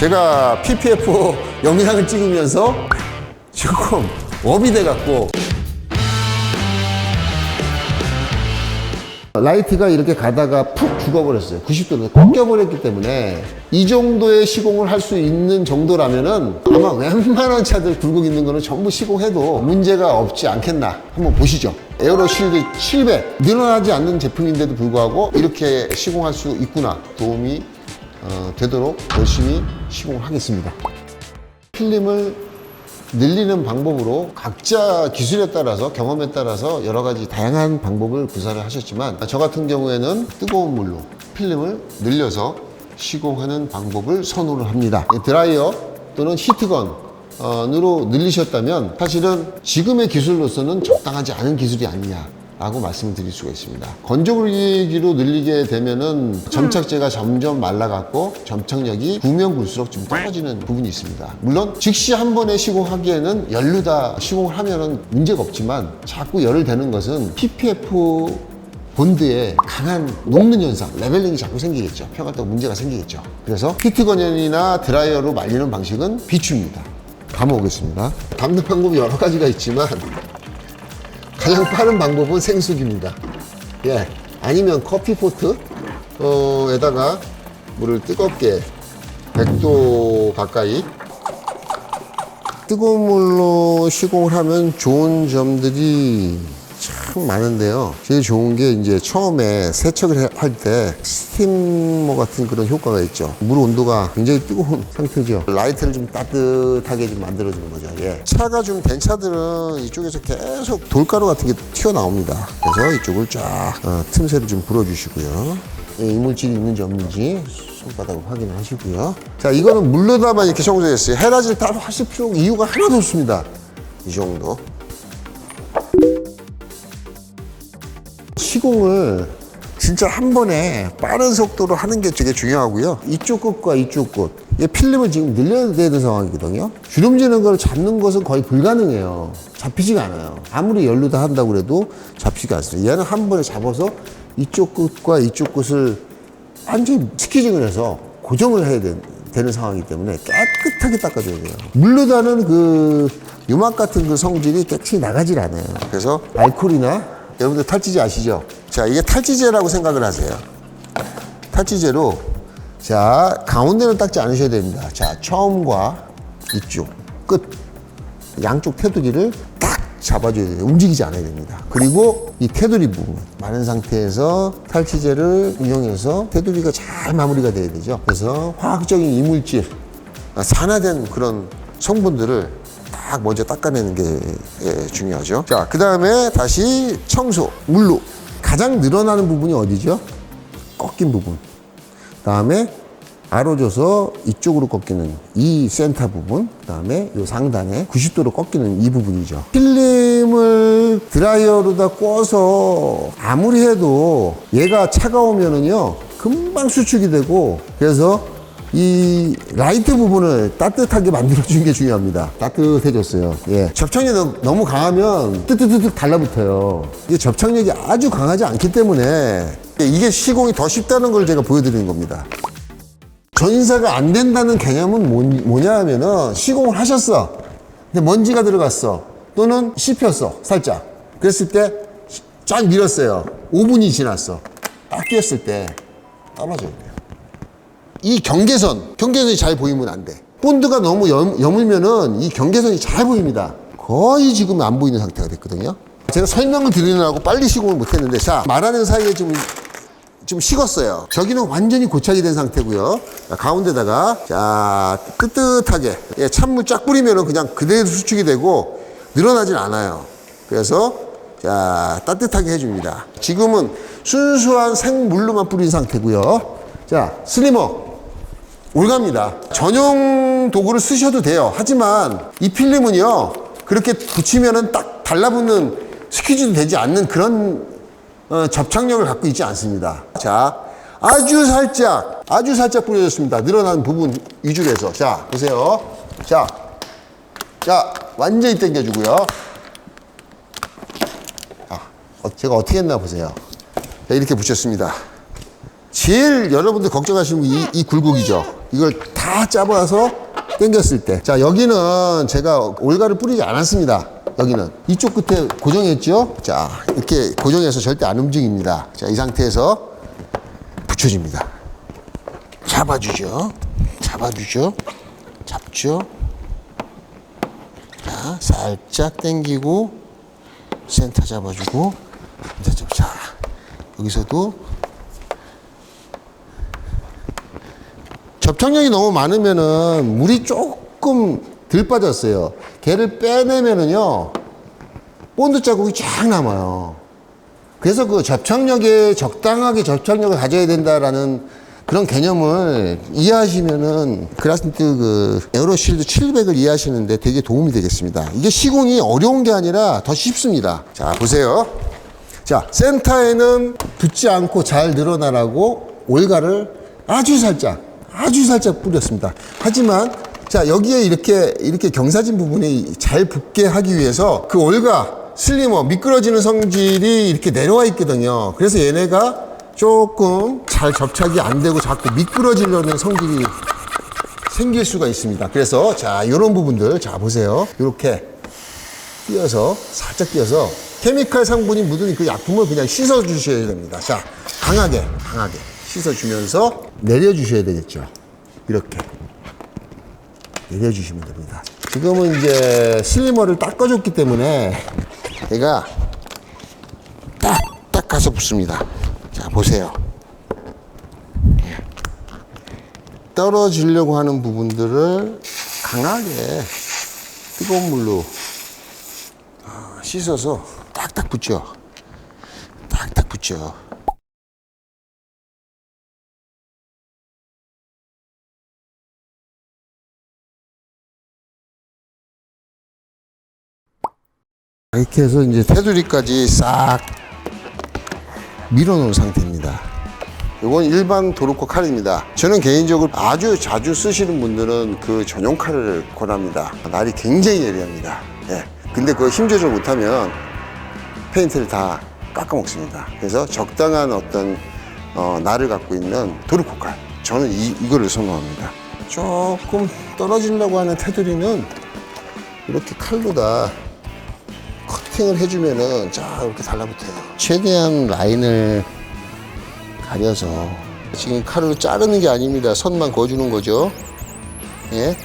제가 PPF 영상을 찍으면서 조금 업이 돼갖고 라이트가 이렇게 가다가 푹 죽어버렸어요. 90도로 꺾여버렸기 때문에 이 정도의 시공을 할 수 있는 정도라면은 아마 웬만한 차들 굴곡 있는 거는 전부 시공해도 문제가 없지 않겠나 한번 보시죠. 에어로실드 700 늘어나지 않는 제품인데도 불구하고 이렇게 시공할 수 있구나. 도움이 되도록 열심히 시공을 하겠습니다. 필름을 늘리는 방법으로 각자 기술에 따라서 경험에 따라서 여러 가지 다양한 방법을 구사를 하셨지만 저 같은 경우에는 뜨거운 물로 필름을 늘려서 시공하는 방법을 선호를 합니다. 드라이어 또는 히트건으로 늘리셨다면 사실은 지금의 기술로서는 적당하지 않은 기술이 아니냐 라고 말씀을 드릴 수가 있습니다. 건조기로 늘리게 되면은 점착제가 점점 말라갖고 점착력이 구면 굴수록 좀 떨어지는 부분이 있습니다. 물론 즉시 한 번에 시공하기에는 열로 다 시공을 하면은 문제가 없지만 자꾸 열을 대는 것은 PPF 본드에 강한 녹는 현상, 레벨링이 자꾸 생기겠죠. 펴갔다고 문제가 생기겠죠. 그래서 히트건이나 드라이어로 말리는 방식은 비추입니다. 감아오겠습니다. 담는 방법이 여러 가지가 있지만 가장 빠른 방법은 생수기입니다. 예. 아니면 커피포트 에다가 물을 뜨겁게 100도 가까이 뜨거운 물로 시공을 하면 좋은 점들이 참 많은데요. 제일 좋은 게 이제 처음에 세척을 할 때 스팀머 같은 그런 효과가 있죠. 물 온도가 굉장히 뜨거운 상태죠. 라이트를 좀 따뜻하게 좀 만들어주는 거죠. 예. 차가 좀 된 차들은 이쪽에서 계속 돌가루 같은 게 튀어나옵니다. 그래서 이쪽을 쫙 틈새를 좀 불어주시고요. 예, 이물질이 있는지 없는지 손바닥으로 확인을 하시고요. 자, 이거는 물로다만 이렇게 청소했어요. 헤라질 따로 하실 필요 이유가 하나도 없습니다. 이 정도. 시공을 진짜 한 번에 빠른 속도로 하는 게 되게 중요하고요. 이쪽 끝과 이쪽 끝. 이 필름을 지금 늘려야 되는 상황이거든요. 주름지는 걸 잡는 것은 거의 불가능해요. 잡히지가 않아요. 아무리 열로 다 한다고 해도 잡히지가 않습니다. 얘는 한 번에 잡아서 이쪽 끝과 이쪽 끝을 완전히 스키징을 해서 고정을 해야 되는 상황이기 때문에 깨끗하게 닦아줘야 돼요. 물로 다는 그 유막 같은 그 성질이 깨끗이 나가질 않아요. 그래서 알코올이나 여러분들 탈지제 아시죠? 자, 이게 탈지제라고 생각을 하세요. 탈지제로, 자, 가운데는 닦지 않으셔야 됩니다. 자, 처음과 이쪽, 끝. 양쪽 테두리를 딱 잡아줘야 돼요. 움직이지 않아야 됩니다. 그리고 이 테두리 부분, 마른 상태에서 탈지제를 이용해서 테두리가 잘 마무리가 돼야 되죠. 그래서 화학적인 이물질, 산화된 그런 성분들을 딱 먼저 닦아내는 게 중요하죠. 자, 그 다음에 다시 청소, 물로. 가장 늘어나는 부분이 어디죠? 꺾인 부분. 그 다음에 아로줘서 이쪽으로 꺾이는 이 센터 부분. 그 다음에 이 상단에 90도로 꺾이는 이 부분이죠. 필름을 드라이어로다 구워서 아무리 해도 얘가 차가우면은요, 금방 수축이 되고, 그래서 이 라이트 부분을 따뜻하게 만들어주는 게 중요합니다. 따뜻해졌어요. 예. 접착력이 너무 강하면 뜨뜨뜨뜨 달라붙어요. 이게 접착력이 아주 강하지 않기 때문에 이게 시공이 더 쉽다는 걸 제가 보여드리는 겁니다. 전사가 안 된다는 개념은 뭐냐 하면은 시공을 하셨어. 근데 먼지가 들어갔어. 또는 씹혔어. 살짝. 그랬을 때 쫙 밀었어요. 5분이 지났어. 딱 끼었을 때 떨어져야 돼요. 이 경계선이 잘 보이면 안 돼. 본드가 너무 여물면은 이 경계선이 잘 보입니다. 거의 지금 안 보이는 상태가 됐거든요. 제가 설명을 드리느라고 빨리 시공을 못 했는데, 자, 말하는 사이에 좀 식었어요. 저기는 완전히 고착이 된 상태고요. 자, 가운데다가, 자, 뜨뜻하게, 예, 찬물 쫙 뿌리면은 그냥 그대로 수축이 되고 늘어나진 않아요. 그래서, 자, 따뜻하게 해줍니다. 지금은 순수한 생물로만 뿌린 상태고요. 자, 슬리머. 올갑니다. 전용 도구를 쓰셔도 돼요. 하지만 이 필름은요, 그렇게 붙이면은 딱 달라붙는 스퀴즈도 되지 않는 그런 접착력을 갖고 있지 않습니다. 자, 아주 살짝 뿌려졌습니다. 늘어난 부분 위주로 해서. 자, 보세요. 자, 완전히 당겨주고요. 자, 제가 어떻게 했나 보세요. 자, 이렇게 붙였습니다. 제일 여러분들 걱정하시는 게 이 굴곡이죠. 이걸 다 잡아서 당겼을 때. 자, 여기는 제가 올가를 뿌리지 않았습니다. 여기는. 이쪽 끝에 고정했죠? 자, 이렇게 고정해서 절대 안 움직입니다. 자, 이 상태에서 붙여줍니다. 잡아주죠. 잡아주죠. 잡죠. 자, 살짝 당기고, 센터 잡아주고, 자, 여기서도 접착력이 너무 많으면은 물이 조금 덜 빠졌어요. 걔를 빼내면은요, 본드 자국이 쫙 남아요. 그래서 그 접착력에 적당하게 접착력을 가져야 된다라는 그런 개념을 이해하시면은 그라스트 그 에어로실드 700을 이해하시는데 되게 도움이 되겠습니다. 이게 시공이 어려운 게 아니라 더 쉽습니다. 자, 보세요. 자, 센터에는 붙지 않고 잘 늘어나라고 올가를 아주 살짝 뿌렸습니다. 하지만 자, 여기에 이렇게 경사진 부분이 잘 붙게 하기 위해서 그 올가 슬리머 미끄러지는 성질이 이렇게 내려와 있거든요. 그래서 얘네가 조금 잘 접착이 안 되고 자꾸 미끄러지려는 성질이 생길 수가 있습니다. 그래서 자, 이런 부분들 자 보세요. 이렇게 띄어서 살짝 띄어서 케미칼 성분이 묻은 그 약품을 그냥 씻어 주셔야 됩니다. 자, 강하게 씻어 주면서 내려 주셔야 되겠죠. 이렇게 내려 주시면 됩니다. 지금은 이제 슬리머를 닦아줬기 때문에 얘가 딱 가서 붙습니다. 자, 보세요. 떨어지려고 하는 부분들을 강하게 뜨거운 물로 씻어서 딱딱 붙죠. 딱딱 붙죠. 이렇게 해서 이제 테두리까지 싹 밀어놓은 상태입니다. 이건 일반 도르코 칼입니다. 저는 개인적으로 아주 자주 쓰시는 분들은 그 전용 칼을 권합니다. 날이 굉장히 예리합니다. 예. 근데 그거 힘 조절 못하면 페인트를 다 깎아먹습니다. 그래서 적당한 어떤 날을 갖고 있는 도르코 칼. 저는 이거를 선호합니다. 조금 떨어지려고 하는 테두리는 이렇게 칼로 다 커팅을 해주면은 자 이렇게 달라붙어요. 최대한 라인을 가려서 지금 칼로 자르는 게 아닙니다. 선만 그어주는 거죠. 예.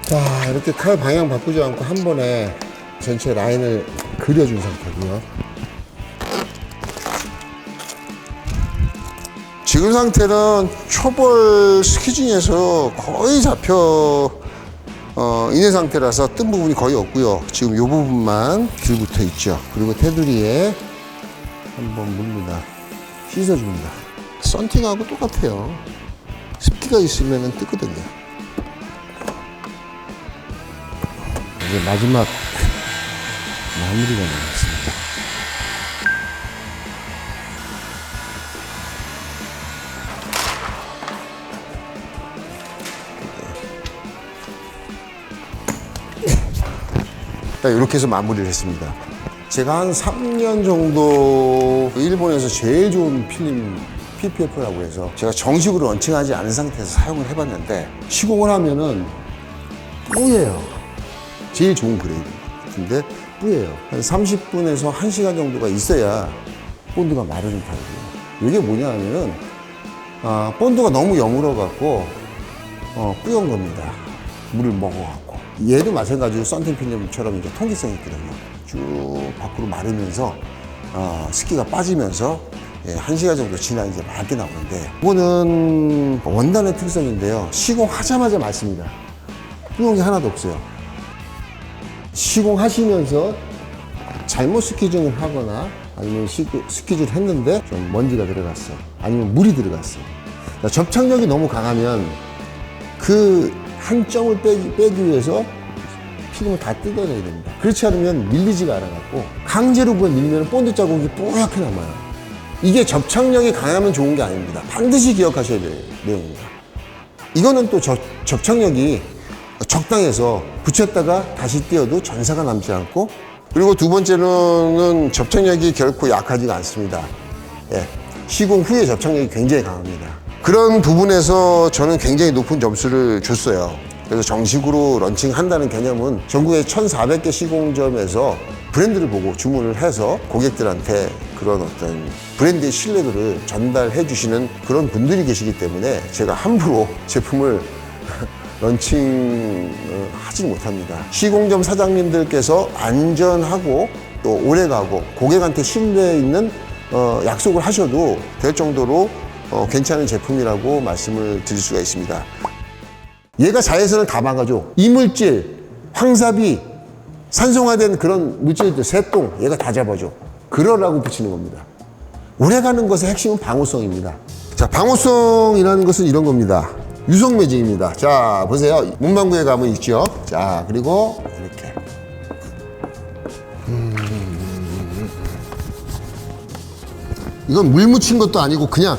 자, 이렇게 칼 방향 바꾸지 않고 한 번에 전체 라인을 그려준 상태고요. 지금 상태는 초벌 스키징에서 거의 잡혀 있는 상태라서 뜬 부분이 거의 없고요. 지금 이 부분만 들붙어 있죠. 그리고 테두리에 한번 물로 씻어줍니다. 썬팅하고 똑같아요. 습기가 있으면 뜨거든요. 이제 마지막 마무리가 남았습니다. 이렇게 해서 마무리를 했습니다. 제가 한 3년 정도 일본에서 제일 좋은 필름 PPF라고 해서 제가 정식으로 런칭하지 않은 상태에서 사용을 해봤는데 시공을 하면은 뿌예요. 제일 좋은 그레이드. 근데 뿌예요. 한 30분에서 1시간 정도가 있어야 본드가 마르는 타입이에요. 이게 뭐냐 하면은 본드가 너무 여물어갖고 뿌연 겁니다. 물을 먹어갖고. 얘도 마찬가지로 썬팅 필름처럼 이제 통기성이 있거든요. 쭉 밖으로 마르면서 습기가 빠지면서 1시간 정도 지나 이제 맑게 나오는데 이거는 원단의 특성인데요. 시공하자마자 맑습니다. 뿌연 게 하나도 없어요. 시공하시면서 잘못 스키징을 하거나 아니면 스키즈를 했는데 좀 먼지가 들어갔어. 아니면 물이 들어갔어. 그러니까 접착력이 너무 강하면 그 한 점을 빼기 위해서 필름을 다 뜯어내야 됩니다. 그렇지 않으면 밀리지가 않아갖고 강제로 그걸 밀면 본드 자국이 뽀얗게 남아요. 이게 접착력이 강하면 좋은 게 아닙니다. 반드시 기억하셔야 될 내용입니다. 이거는 또 접착력이 적당해서 붙였다가 다시 띄어도 전사가 남지 않고, 그리고 두 번째로는 접착력이 결코 약하지가 않습니다. 예, 시공 후에 접착력이 굉장히 강합니다. 그런 부분에서 저는 굉장히 높은 점수를 줬어요. 그래서 정식으로 런칭한다는 개념은 전국에 1,400개 시공점에서 브랜드를 보고 주문을 해서 고객들한테 그런 어떤 브랜드의 신뢰도를 전달해 주시는 그런 분들이 계시기 때문에 제가 함부로 제품을 런칭하지 못합니다. 시공점 사장님들께서 안전하고 또 오래가고 고객한테 신뢰 있는 약속을 하셔도 될 정도로 괜찮은 제품이라고 말씀을 드릴 수가 있습니다. 얘가 자외선을 다 막아줘. 이물질, 황사비, 산성화된 그런 물질들, 새똥, 얘가 다 잡아줘. 그러라고 붙이는 겁니다. 오래가는 것의 핵심은 방호성입니다. 자, 방호성이라는 것은 이런 겁니다. 유성 매직입니다. 자, 보세요. 문방구에 가면 있죠. 자, 그리고 이렇게. 이건 물 묻힌 것도 아니고 그냥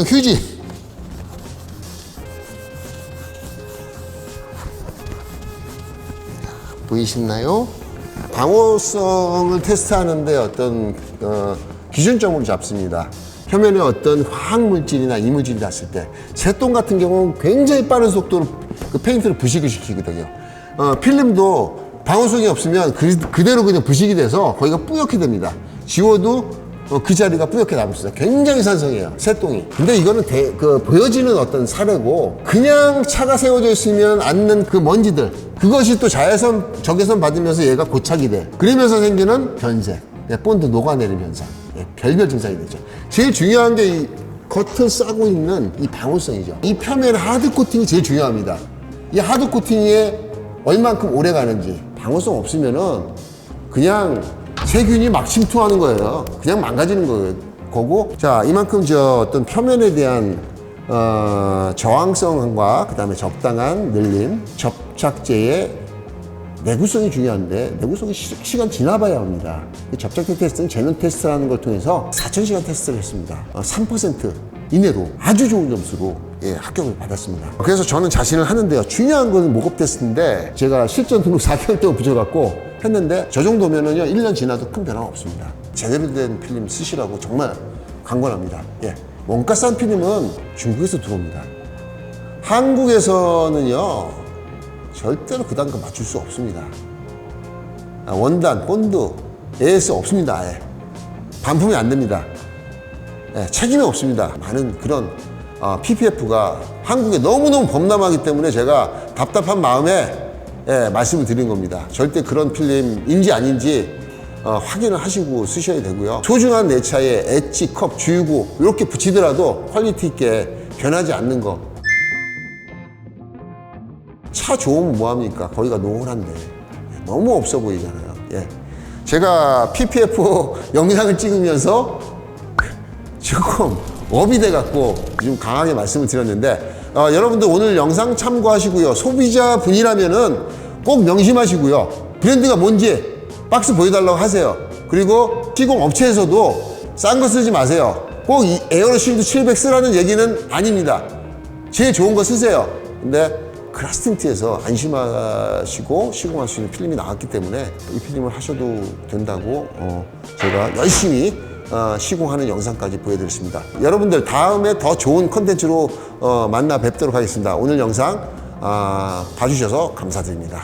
휴지. 보이시나요? 방호성을 테스트하는데 어떤 기준점으로 잡습니다. 표면에 어떤 화학물질이나 이물질이 닿았을 때 새똥 같은 경우는 굉장히 빠른 속도로 그 페인트를 부식을 시키거든요. 필름도 방호성이 없으면 그대로 그냥 부식이 돼서 거기가 뿌옇게 됩니다. 지워도 그 자리가 뿌옇게 남습니다. 굉장히 산성이에요, 새똥이. 근데 이거는 보여지는 어떤 사례고, 그냥 차가 세워져 있으면 앉는 그 먼지들, 그것이 또 자외선, 적외선 받으면서 얘가 고착이 돼. 그러면서 생기는 변색, 본드 녹아내리는 현상, 별별 증상이 되죠. 제일 중요한 게 이 겉을 싸고 있는 이 방호성이죠. 이 표면 하드 코팅이 제일 중요합니다. 이 하드 코팅에 얼만큼 오래 가는지. 방호성 없으면은 그냥 세균이 막 침투하는 거예요. 그냥 망가지는 거고. 자, 이만큼 어떤 표면에 대한 저항성과 그 다음에 적당한 늘림, 접착제의 내구성이 중요한데, 내구성이 시간 지나봐야 합니다. 접착제 테스트는 제논 테스트라는 걸 통해서 4,000시간 테스트를 했습니다. 3% 이내로 아주 좋은 점수로 합격을 받았습니다. 그래서 저는 자신을 하는데요. 중요한 건 목업 테스트인데, 제가 실전 등록 4개월 동안 붙여갖고 했는데, 저 정도면은요, 1년 지나도 큰 변화가 없습니다. 제대로 된 필름 쓰시라고 정말 강권합니다. 원가 싼 필름은 중국에서 들어옵니다. 한국에서는요, 절대로 그 단가 맞출 수 없습니다. 원단, 본드, AS 없습니다. 아예. 반품이 안 됩니다. 책임이 없습니다. 많은 그런 PPF가 한국에 너무너무 범람하기 때문에 제가 답답한 마음에 말씀을 드린 겁니다. 절대 그런 필름인지 아닌지 확인을 하시고 쓰셔야 되고요. 소중한 내 차에 엣지, 컵, 주유구 이렇게 붙이더라도 퀄리티 있게 변하지 않는 거. 차 좋으면 뭐합니까? 거기가 노을한데 너무 없어 보이잖아요. 제가 PPF 영상을 찍으면서 조금 업이 돼갖고 좀 강하게 말씀을 드렸는데, 여러분들 오늘 영상 참고하시고요. 소비자 분이라면은 꼭 명심하시고요. 브랜드가 뭔지 박스 보여달라고 하세요. 그리고 시공 업체에서도 싼 거 쓰지 마세요. 꼭 이 에어로실드 700 쓰라는 얘기는 아닙니다. 제일 좋은 거 쓰세요. 근데 크라스틴트에서 안심하시고 시공할 수 있는 필름이 나왔기 때문에 이 필름을 하셔도 된다고 제가 열심히 시공하는 영상까지 보여드렸습니다. 여러분들 다음에 더 좋은 컨텐츠로 만나 뵙도록 하겠습니다. 오늘 영상 봐주셔서 감사드립니다.